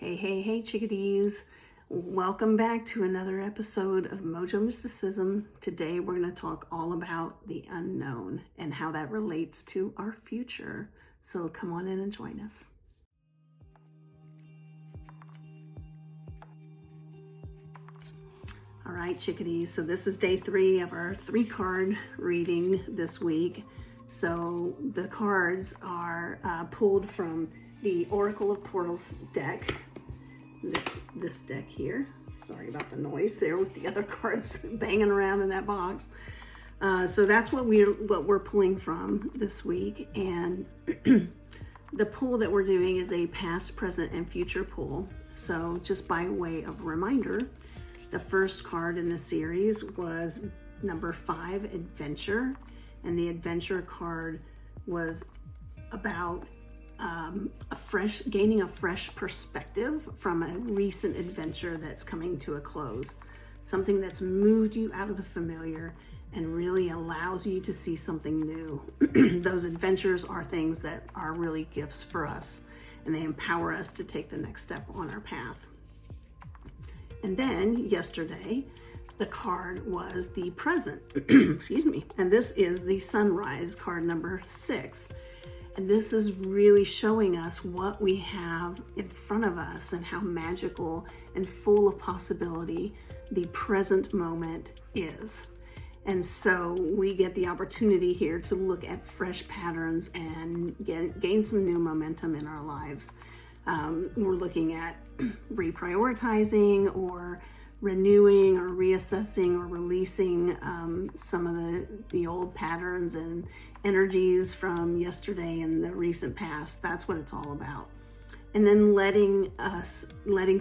Hey, chickadees. Welcome back to another episode of Mojo Mysticism. Today we're going to talk all about the unknown and how that relates to our future. So come on in and join us. All right, chickadees. So this is day 3 of our 3-card reading this week. So the cards are pulled from the Oracle of Portals deck. This deck here. Sorry about the noise there with the other cards banging around in that box. So that's what we're pulling from this week, and the pull that we're doing is a past, present, and future pull. So just by way of reminder, the first card in the series was number 5, Adventure, and the Adventure card was about gaining a fresh perspective from a recent adventure that's coming to a close. Something that's moved you out of the familiar and really allows you to see something new. Those adventures are things that are really gifts for us, and they empower us to take the next step on our path. And then yesterday, the card was the present, excuse me, and this is the Sunrise card number 6. And this is really showing us what we have in front of us and how magical and full of possibility the present moment is. And so we get the opportunity here to look at fresh patterns and gain some new momentum in our lives. We're looking at reprioritizing or renewing or reassessing or releasing some of the old patterns and energies from yesterday and the recent past. That's what it's all about. And then letting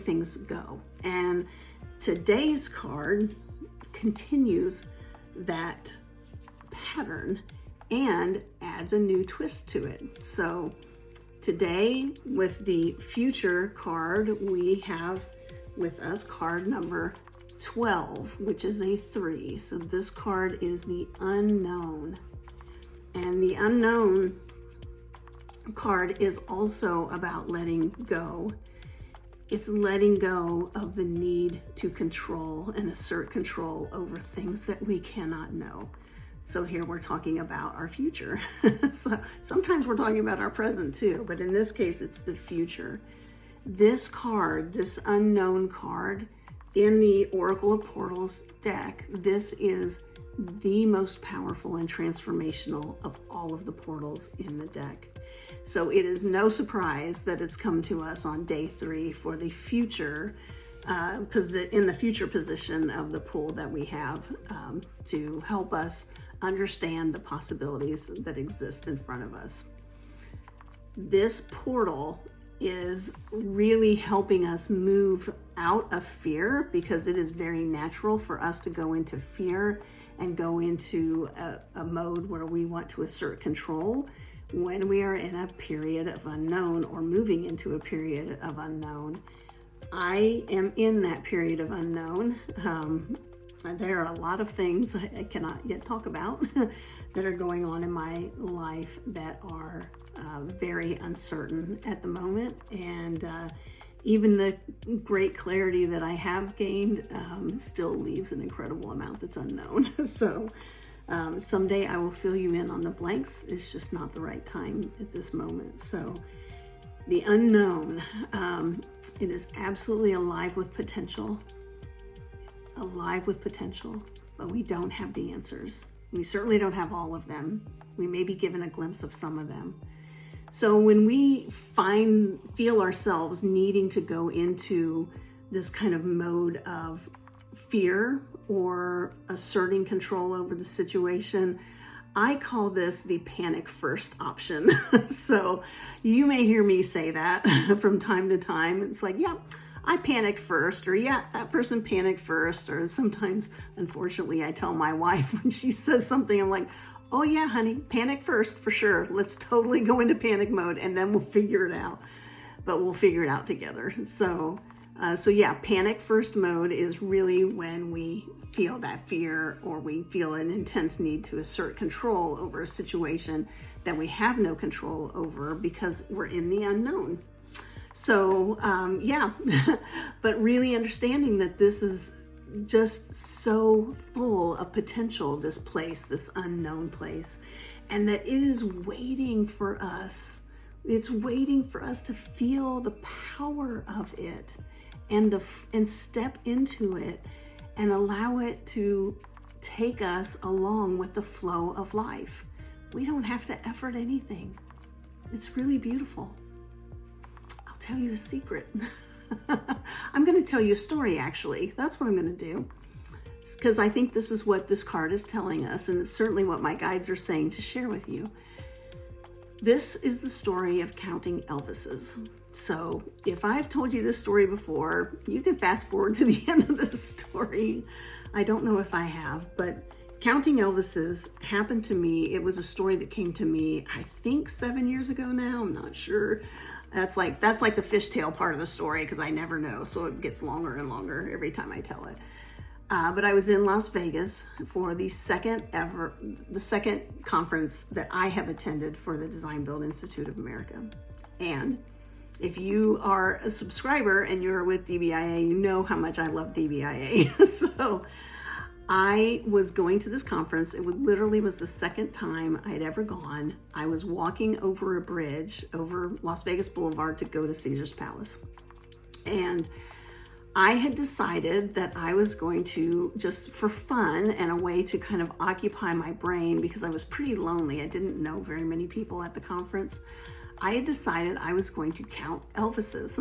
things go. And today's card continues that pattern and adds a new twist to it. So today with the future card, we have with us card number 12, which is a 3. So this card is the unknown. And the unknown card is also about letting go. It's letting go of the need to control and assert control over things that we cannot know. So here we're talking about our future. So sometimes we're talking about our present too, but in this case, it's the future. This card, this unknown card in the Oracle of Portals deck, this is the most powerful and transformational of all of the portals in the deck. So it is no surprise that it's come to us on day 3 for the future, in the future position of the pull that we have to help us understand the possibilities that exist in front of us. This portal is really helping us move out of fear, because it is very natural for us to go into fear and go into a mode where we want to assert control when we are in a period of unknown or moving into a period of unknown. I am in that period of unknown. There are a lot of things I cannot yet talk about that are going on in my life that are very uncertain at the moment, and even the great clarity that I have gained still leaves an incredible amount that's unknown. So someday I will fill you in on the blanks. It's just not the right time at this moment. So the unknown, it is absolutely alive with potential, but we don't have the answers. We certainly don't have all of them. We may be given a glimpse of some of them. So when we feel ourselves needing to go into this kind of mode of fear or asserting control over the situation, I call this the panic first option. So you may hear me say that from time to time. It's like, yeah, I panicked first, or yeah, that person panicked first. Or sometimes, unfortunately, I tell my wife when she says something, I'm like, oh yeah, honey, panic first for sure. Let's totally go into panic mode and then we'll figure it out. But we'll figure it out together. So yeah, panic first mode is really when we feel that fear or we feel an intense need to assert control over a situation that we have no control over because we're in the unknown. So, yeah, but really understanding that this is just so full of potential, this place, this unknown place, and that it is waiting for us. It's waiting for us to feel the power of it and step into it and allow it to take us along with the flow of life. We don't have to effort anything. It's really beautiful. I'll tell you a secret. I'm going to tell you a story, actually. That's what I'm going to do. Because I think this is what this card is telling us, and it's certainly what my guides are saying to share with you. This is the story of counting Elvises. So if I've told you this story before, you can fast forward to the end of this story. I don't know if I have, but counting Elvises happened to me. It was a story that came to me, I think 7 years ago now. I'm not sure. That's like the fishtail part of the story because I never know. So it gets longer and longer every time I tell it. But I was in Las Vegas for the second conference that I have attended for the Design Build Institute of America. And if you are a subscriber and you're with DBIA, you know how much I love DBIA. So I was going to this conference. It literally was the second time I'd ever gone. I was walking over a bridge over Las Vegas Boulevard to go to Caesar's Palace. And I had decided that I was going to, just for fun and a way to kind of occupy my brain, because I was pretty lonely. I didn't know very many people at the conference. I had decided I was going to count Elvises.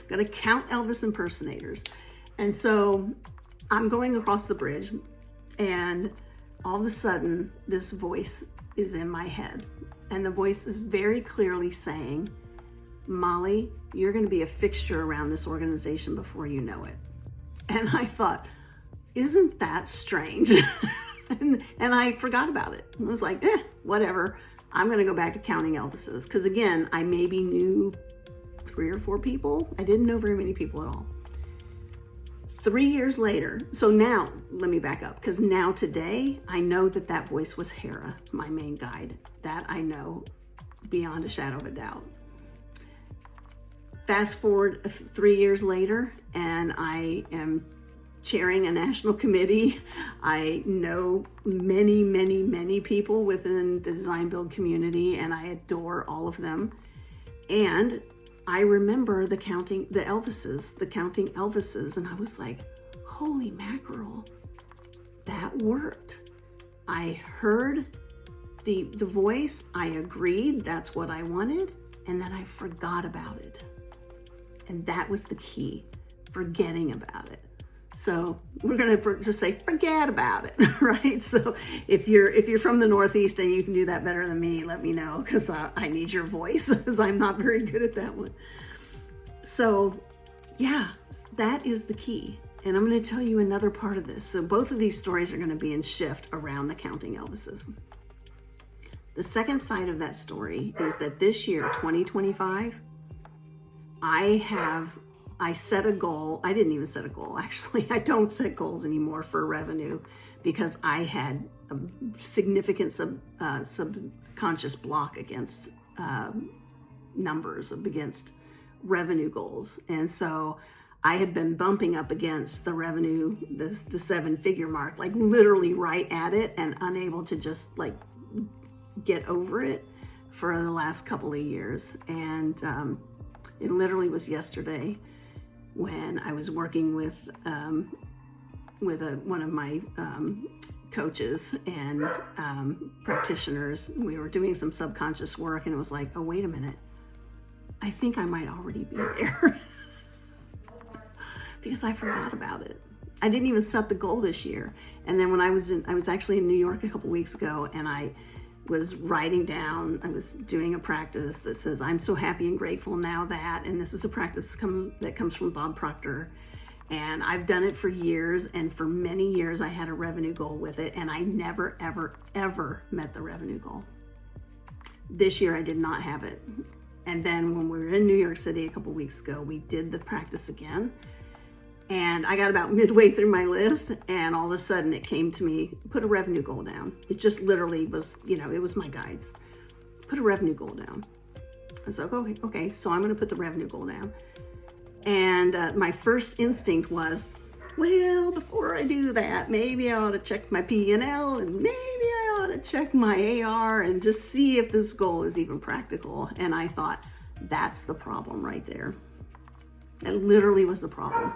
Going to count Elvis impersonators. And so I'm going across the bridge, and all of a sudden this voice is in my head. And the voice is very clearly saying, Molly, you're going to be a fixture around this organization before you know it. And I thought, isn't that strange? and I forgot about it. I was like, whatever. I'm going to go back to counting Elvises. Because again, I maybe knew 3 or 4 people. I didn't know very many people at all. 3 years later, so now, let me back up. Because now today, I know that voice was Hera, my main guide. That I know beyond a shadow of a doubt. Fast forward 3 years later, and I am chairing a national committee. I know many, many, many people within the design build community, and I adore all of them. And I remember the counting Elvises, and I was like, holy mackerel, that worked. I heard the voice, I agreed, that's what I wanted, and then I forgot about it. And that was the key, forgetting about it. So we're going to just say, forget about it, right? So if you're from the Northeast and you can do that better than me, let me know, because I need your voice, because I'm not very good at that one. So yeah, that is the key. And I'm going to tell you another part of this. So both of these stories are going to be in shift around the counting Elvises. The second side of that story is that this year, 2025, I set a goal. I didn't even set a goal. Actually, I don't set goals anymore for revenue because I had a significant subconscious block against numbers, against revenue goals. And so I had been bumping up against the revenue, the 7-figure mark, like literally right at it, and unable to just like get over it for the last couple of years. And it literally was yesterday when I was working with one of my coaches and practitioners. We were doing some subconscious work, and it was like, oh, wait a minute. I think I might already be there because I forgot about it. I didn't even set the goal this year. And then when I was actually in New York a couple weeks ago, and I was writing down, I was doing a practice that says, I'm so happy and grateful now that, and this is a practice that comes from Bob Proctor. And I've done it for years, and for many years I had a revenue goal with it, and I never, ever, ever met the revenue goal. This year I did not have it. And then when we were in New York City a couple weeks ago, we did the practice again. And I got about midway through my list, and all of a sudden it came to me, put a revenue goal down. It just literally was, it was my guides. Put a revenue goal down. I was like, okay, so I'm going to put the revenue goal down. And my first instinct was, well, before I do that, maybe I ought to check my P&L and maybe I ought to check my AR and just see if this goal is even practical. And I thought, that's the problem right there. It literally was the problem.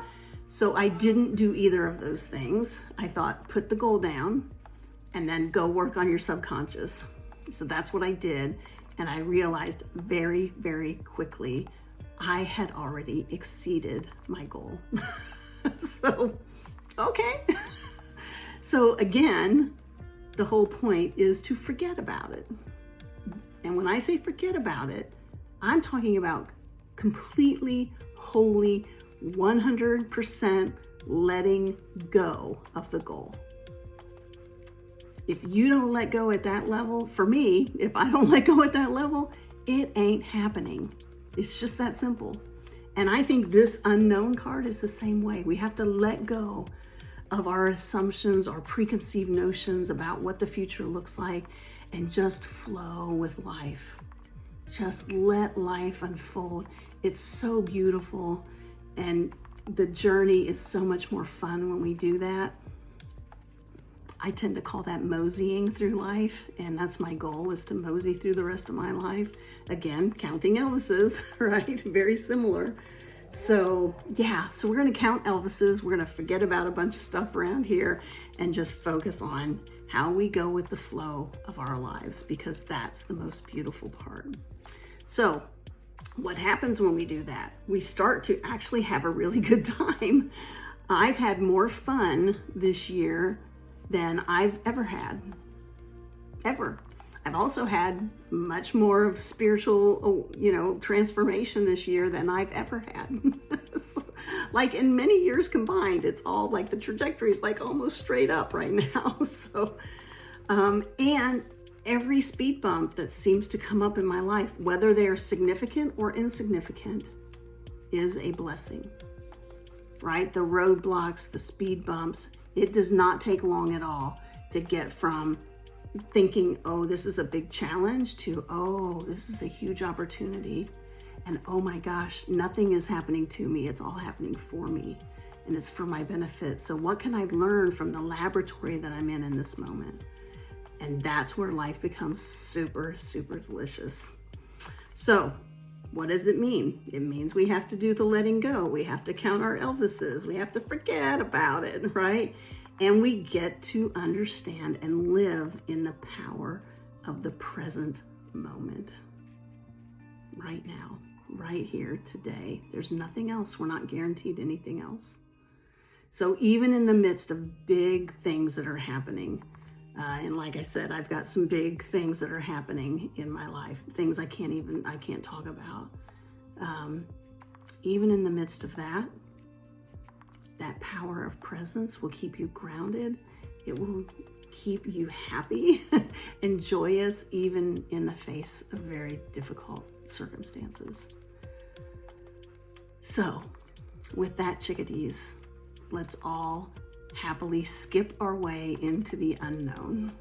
So I didn't do either of those things. I thought, put the goal down and then go work on your subconscious. So that's what I did. And I realized very, very quickly, I had already exceeded my goal. So, okay. So again, the whole point is to forget about it. And when I say forget about it, I'm talking about completely, wholly, 100% letting go of the goal. If you don't let go at that level, for me, if I don't let go at that level, it ain't happening. It's just that simple. And I think this unknown card is the same way. We have to let go of our assumptions, our preconceived notions about what the future looks like, and just flow with life. Just let life unfold. It's so beautiful, and the journey is so much more fun when we do that. I tend to call that moseying through life, and that's my goal, is to mosey through the rest of my life. Again, counting Elvises, right? Very similar. So yeah, so we're going to count Elvises. We're going to forget about a bunch of stuff around here and just focus on how we go with the flow of our lives, because that's the most beautiful part. So what happens when we do that? We start to actually have a really good time. I've had more fun this year than I've ever had, ever. I've also had much more of spiritual, transformation this year than I've ever had. So, like in many years combined, it's all like the trajectory is like almost straight up right now. So, and every speed bump that seems to come up in my life, whether they are significant or insignificant, is a blessing, right? The roadblocks, the speed bumps, it does not take long at all to get from thinking, oh, this is a big challenge, to, oh, this is a huge opportunity. And oh my gosh, nothing is happening to me. It's all happening for me. And it's for my benefit. So what can I learn from the laboratory that I'm in this moment? And that's where life becomes super, super delicious. So what does it mean? It means we have to do the letting go. We have to count our Elvises. We have to forget about it, right? And we get to understand and live in the power of the present moment. Right now, right here, today. There's nothing else. We're not guaranteed anything else. So even in the midst of big things that are happening, and like I said, I've got some big things that are happening in my life, things I can't talk about. Even in the midst of that power of presence will keep you grounded. It will keep you happy and joyous, even in the face of very difficult circumstances. So with that, chickadees, let's all happily skip our way into the unknown.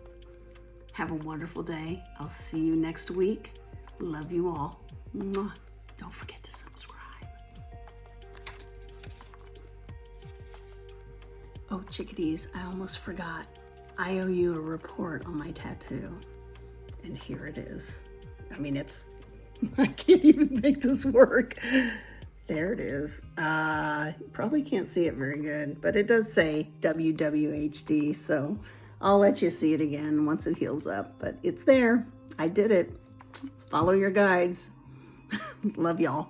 Have a wonderful day. I'll see you next week. Love you all. Mwah. Don't forget to subscribe. Oh, chickadees, I almost forgot. I owe you a report on my tattoo. And here it is. I mean, I can't even make this work. There it is. Probably can't see it very good, but it does say WWHD, so I'll let you see it again once it heals up, but it's there. I did it. Follow your guides. Love y'all.